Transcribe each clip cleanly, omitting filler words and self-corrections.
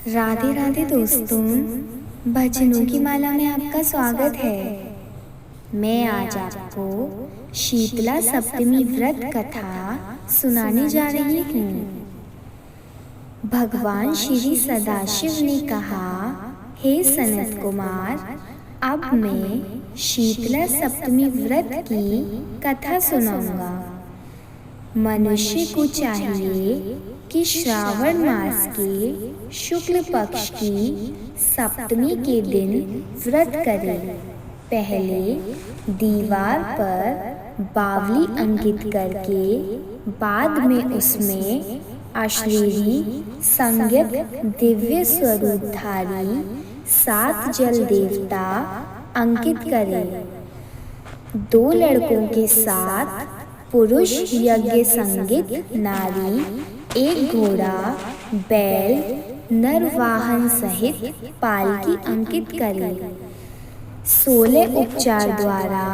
राधे राधे दोस्तों, भजनों की माला में आपका स्वागत है। मैं आज आपको शीतला सप्तमी व्रत कथा सुनाने जा रही हूँ। भगवान श्री सदाशिव ने कहा, हे सनत कुमार, अब मैं शीतला सप्तमी व्रत की कथा सुनाऊंगा। मनुष्य को चाहिए कि श्रावण मास के शुक्ल पक्ष की सप्तमी के दिन व्रत करे। पहले दीवार पर बावली अंकित करके बाद में उसमें अशरीरी संज्ञक दिव्य स्वरूपधारी 7 जल देवता अंकित करे। 2 लड़कों के साथ पुरुष यज्ञ संगित नारी, 1 घोड़ा, बैल, नर वाहन सहित पालकी अंकित करे। 16 उपचार द्वारा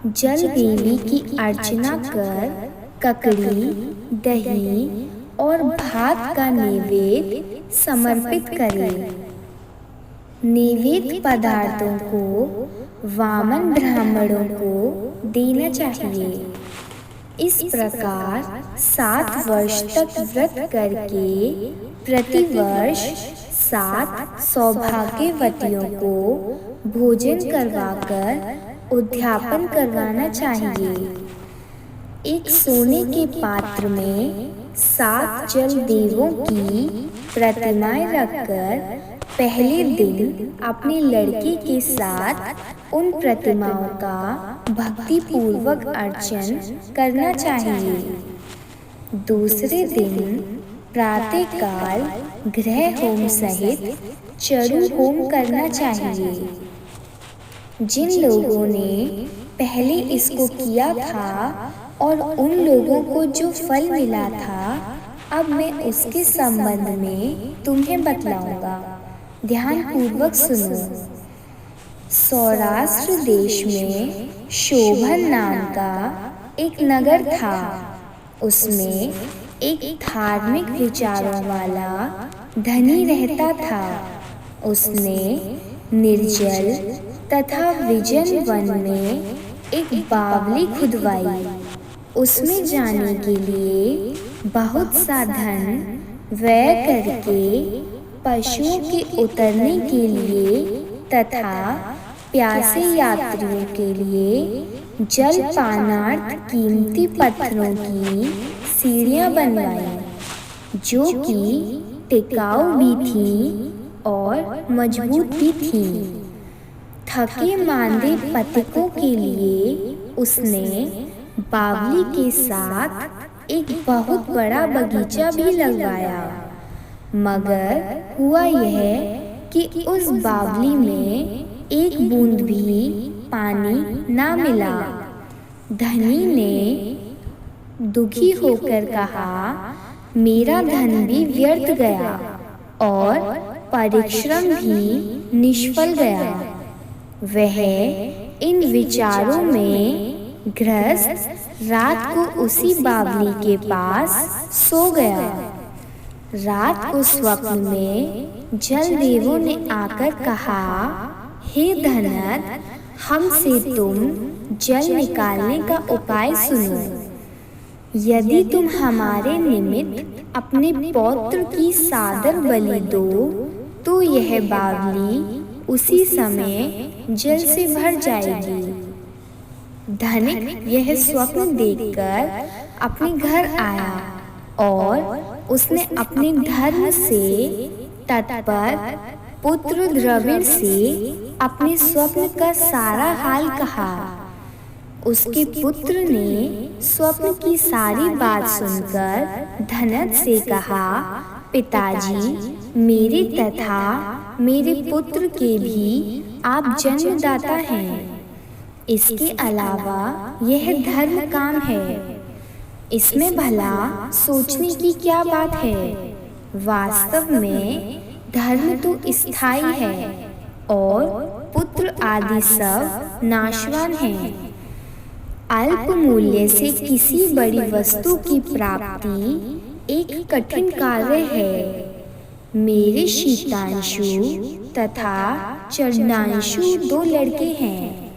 जल देवी की अर्चना कर ककड़ी, दही और भात का नैवेद्य समर्पित करे। नैवेद्य पदार्थों को वामन ब्राह्मणों को देना चाहिए। इस प्रकार 7 वर्ष तक व्रत करके प्रतिवर्ष 7 सौभाग्यवतियों को भोजन करवाकर उद्यापन करवाना चाहिए। एक सोने के पात्र में 7 जल देवों की प्रतिमाएं रखकर पहले दिन अपने लड़के के साथ उन प्रतिमाओं का भक्ति पूर्वक अर्चन करना चाहिए। दूसरे दिन प्रातःकाल गृह होम सहित चरु होम करना चाहिए। जिन लोगों ने पहले इसको किया था और उन लोगों को जो फल मिला था, अब मैं उसके संबंध में तुम्हें बतलाऊंगा। ध्यान पूर्वक सुनो। सौराष्ट्र देश में शोभन नाम का एक नगर था। उसमें एक धार्मिक विचारों वाला धनी रहता था। उसने निर्जल तथा विजन वन में एक बावली खुदवाई। उसमें जाने के लिए बहुत सा धन व्यय करके पशुओं के उतरने के लिए तथा प्यासे यात्रियों के लिए जल पानार्थ कीमती पत्थरों की सीढ़ियां बनवाई, जो कि टिकाऊ भी थी और मजबूत भी थी। थके मांदे पथिकों के लिए उसने बावली के साथ एक बहुत बड़ा बगीचा भी लगवाया। मगर हुआ यह कि उस बावली में एक बूंद भी पानी ना मिला। धनी ने दुखी होकर कहा, मेरा धन भी व्यर्थ गया और परिश्रम भी निष्फल गया। वह इन विचारों में ग्रस्त रात को उसी बावली के पास सो गया। रात को स्वप्न में जल देवों ने आकर कहा, हे धनत, हमसे तुम जल निकालने का उपाय सुनो। यदि तुम हमारे निमित्त अपने पौत्र की सादर बलि दो तो यह बावली उसी समय जल से भर जाएगी। धनिक यह स्वप्न देखकर अपने घर आया और उसने अपने धर्म से तत्पर पुत्र द्रविड़ से अपने स्वप्न का सारा हाल कहा। उसके पुत्र ने स्वप्न की सारी बात सुनकर धनत से कहा, पिताजी, मेरे तथा मेरे पुत्र के भी आप जन्मदाता हैं। इसके अलावा यह धर्म काम है। इसमें भला सोचने की क्या बात है। वास्तव में धर्म तो स्थायी है और पुत्र आदि सब नाशवान हैं। अल्प मूल्य से किसी बड़ी वस्तु की प्राप्ति एक कठिन कार्य है। मेरे शीतांशु तथा चंद्रांशु 2 लड़के हैं।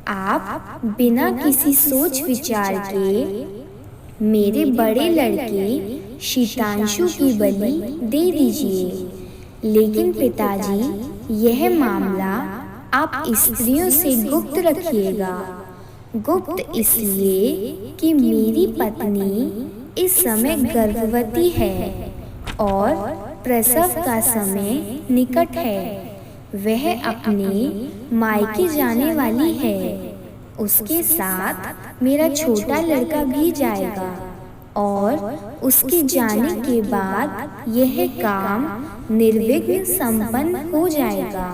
आप बिना किसी सोच विचार के मेरे बड़े लड़के शीतांशु की बलि दे दीजिए। लेकिन पिताजी, यह मामला आप स्त्रियों से गुप्त रखिएगा। गुप्त इसलिए कि मेरी पत्नी इस समय गर्भवती है और प्रसव का समय निकट है। वह अपने मायके जाने वाली है। उसके साथ मेरा छोटा लड़का भी जाएगा और उसके जाने के बाद यह काम निर्विघ्न संपन्न हो जाएगा।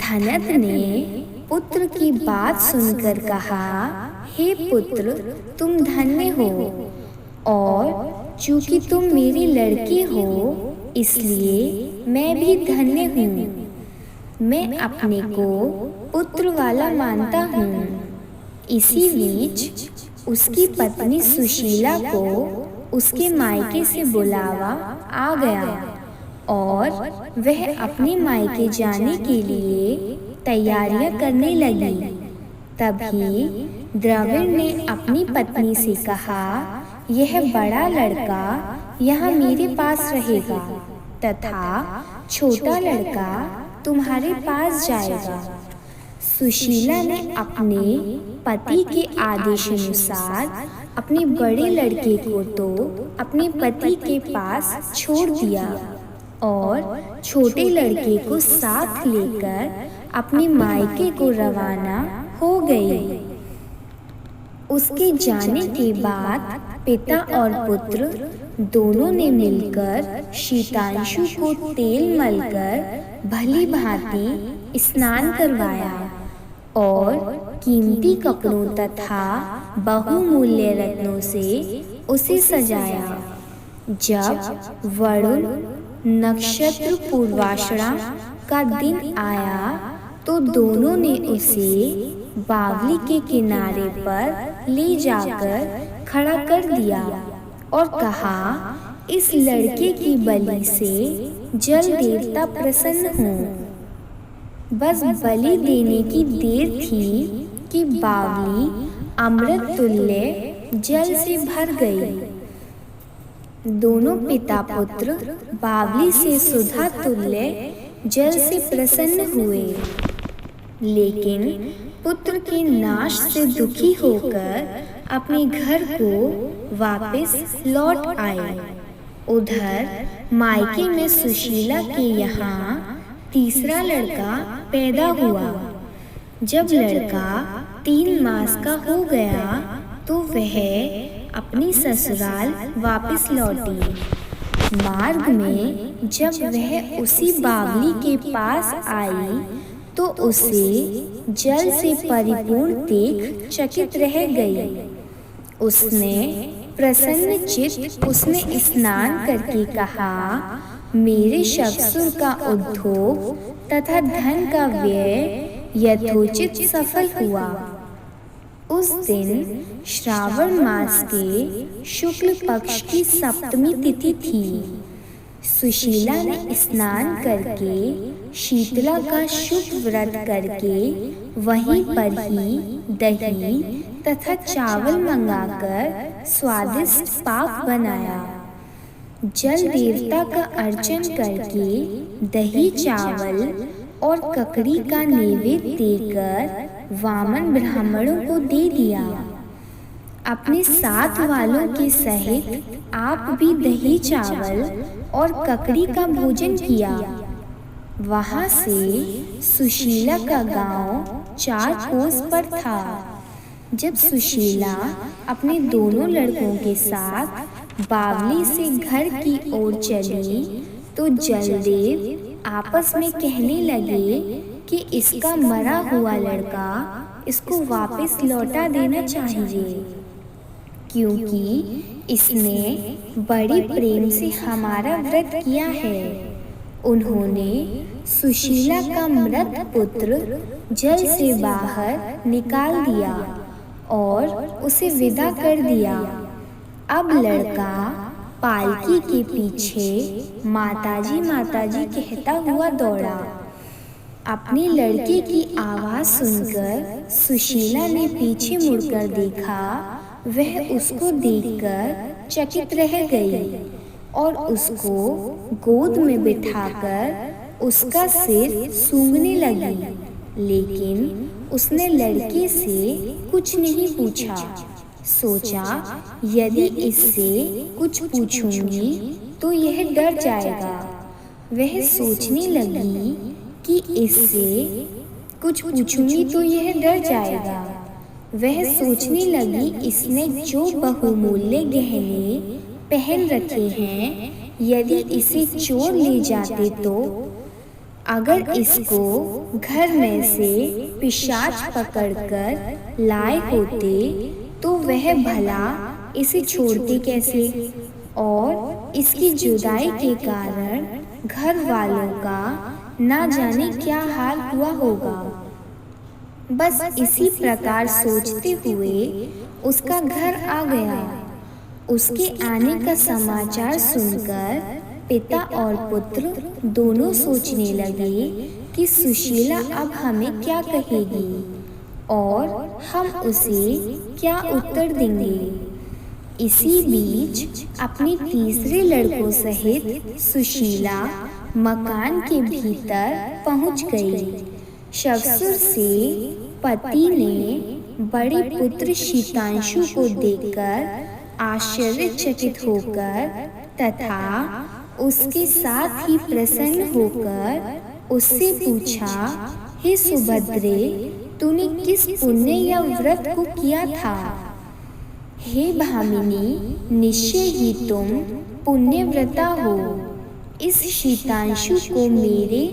धनत ने पुत्र की बात सुनकर कहा, हे पुत्र, तुम धन्य हो, और चूंकि तुम मेरी लड़की हो इसलिए मैं भी धन्य हूँ। मैं अपने को पुत्र वाला मानता हूँ। इसी बीच उसकी पत्नी सुशीला को उसके मायके से बुलावा आ गया और वह अपने मायके जाने के लिए तैयारियां करने लगी। तभी द्रविड़ ने अपनी पत्नी से कहा, यह बड़ा लड़का यहाँ मेरे पास रहेगा तथा छोटा लड़का तुम्हारे पास जाएगा। सुशीला ने अपने पति के आदेशानुसार अपने बड़े लड़के को तो अपने पति के पास छोड़ दिया और छोटे लड़के को साथ लेकर अपने मायके को रवाना हो गई। उसके जाने के बाद पिता और पुत्र दोनों ने मिलकर शीतांशु को तेल मलकर भली भांति स्नान करवाया और कीमती कपड़ों तथा बहुमूल्य रत्नों से उसे सजाया। जब वरुण नक्षत्र पूर्वाषाढ़ा का दिन आया तो दोनों ने उसे बावली के किनारे पर ले जाकर खड़ा कर दिया और कहा, इस लड़के की बलि से जल देवता प्रसन्न हों। बस बलि देने की देर थी कि बावली अमृत तुल्य जल से भर गई। दोनों पिता पुत्र बावली से सुधा तुल्य जल से प्रसन्न हुए, लेकिन पुत्र के नाश से दुखी होकर अपने घर को वापस लौट आए। उधर मायके में सुशीला के यहाँ तीसरा लड़का पैदा हुआ। जब लड़का 3 मास का हो गया तो वह अपनी ससुराल वापस लौटी। मार्ग में जब वह उसी बावली के पास आई तो उसे जल से परिपूर्ण देख चकित रह गई। उसने प्रसन्न चित्त उसमें स्नान करके कहा, मेरे ससुर का उद्योग तथा धन का व्यय यथोचित सफल हुआ। उस दिन श्रावण मास के शुक्ल पक्ष की सप्तमी तिथि थी। सुशीला ने स्नान करके शीतला का शुभ व्रत करके वहीं पर ही दही तथा चावल मंगाकर स्वादिष्ट पाक बनाया। जल देवता का अर्चन करके दही चावल और ककड़ी का नैवेद्य देकर वामन ब्राह्मणों को दे दिया। अपने साथ वालों के सहित आप भी दही चावल और ककड़ी का भोजन किया। वहां से सुशीला का गांव 4 कोस पर था। जब सुशीला अपने दोनों लड़कों के साथ बावली से घर की ओर चली तो जलदेव आपस में कहने लगे कि इसका मरा हुआ लड़का इसको वापस लौटा देना चाहिए, क्योंकि इसने बड़ी प्रेम से हमारा व्रत किया है। उन्होंने सुशीला का मृत पुत्र जल से बाहर निकाल दिया और उसे विदा कर दिया। अब लड़का पालकी के पीछे माताजी माताजी कहता हुआ दौड़ा। अपने लड़के की आवाज़ सुनकर सुशीला ने पीछे मुड़कर देखा। वह उसको देखकर चकित रह गई और उसको गोद में बिठाकर उसका सिर सूंघने लगी, लेकिन उसने लड़के से कुछ नहीं पूछा। सोचा यदि इससे कुछ पूछूंगी तो यह डर जाएगा। वह सोचने लगी कि इससे कुछ पूछूंगी तो यह डर जाएगा। वह सोचने लगी इसने जो बहुमूल्य गहने पहन रखे हैं, यदि इसे चोर ले जाते तो, अगर इसको घर में से पिशाच पकड़कर लाए होते तो वह भला इसे छोड़ते कैसे, और इसकी जुदाई के कारण घर वालों का ना जाने क्या हाल हुआ होगा। बस इसी प्रकार सोचते हुए उसका घर आ गया। उसके आने का समाचार सुनकर पिता और पुत्र दोनों सोचने लगे कि सुशीला अब हमें क्या कहेगी और हम उसे क्या उत्तर देंगे। इसी बीच अपने तीसरे लड़कों सहित सुशीला मकान के भीतर पहुंच गई। ससुर से पति ने बड़े पुत्र शीतांशु को देखकर आश्चर्यचकित होकर तथा उसके साथ ही प्रसन्न होकर उससे पूछा, हे सुभद्रे, तूने किस पुण्य या व्रत को किया था? हे भामिनी, निश्चय ही तुम पुण्यव्रता हो। इस शीतांशु को मेरे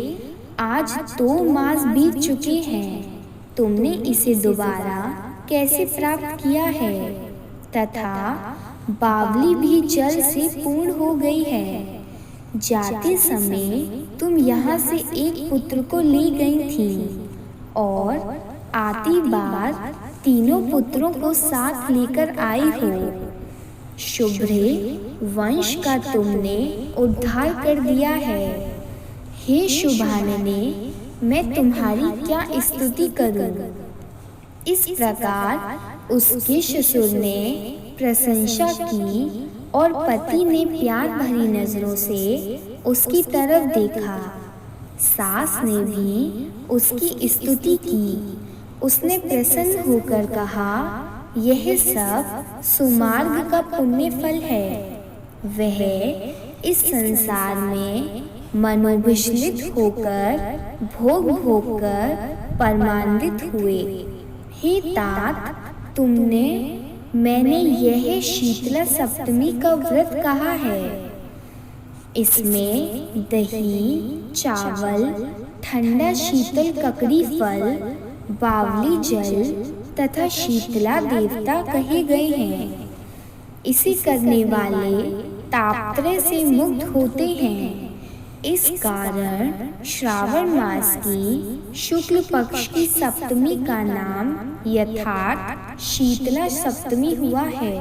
आज 2 मास बीत चुके हैं। तुमने इसे दोबारा कैसे प्राप्त किया है? तथा बावली भी जल से पूर्ण हो गई है। जाते समय तुम यहाँ से एक पुत्र को ले गई थी और आती बार तीनों पुत्रों को साथ लेकर आई हो। शुभ्रे वंश का तुमने उद्धार कर दिया है। हे शुभानने, मैं तुम्हारी क्या स्तुति करूं। इस प्रकार उसके ससुर ने प्रशंसा की और पति ने प्यार भरी नजरों से उसकी तरफ देखा। सास ने भी उसकी स्तुति की। उसने प्रसन्न होकर कहा, यह सब सुमार्ग का पुण्य फल है। वह इस संसार में मनोविचलित होकर भोग भोग कर परमानंदित हुए। हे तात, मैंने यह शीतला सप्तमी का व्रत कहा है। इसमें दही, चावल, ठंडा शीतल ककड़ी फल, बावली जल तथा शीतला देवता कहे गए हैं। इसे करने वाले तापत्रय से मुक्त होते हैं। इस कारण श्रावण मास की शुक्ल पक्ष की सप्तमी का नाम यथार्थ शीतला सप्तमी हुआ है।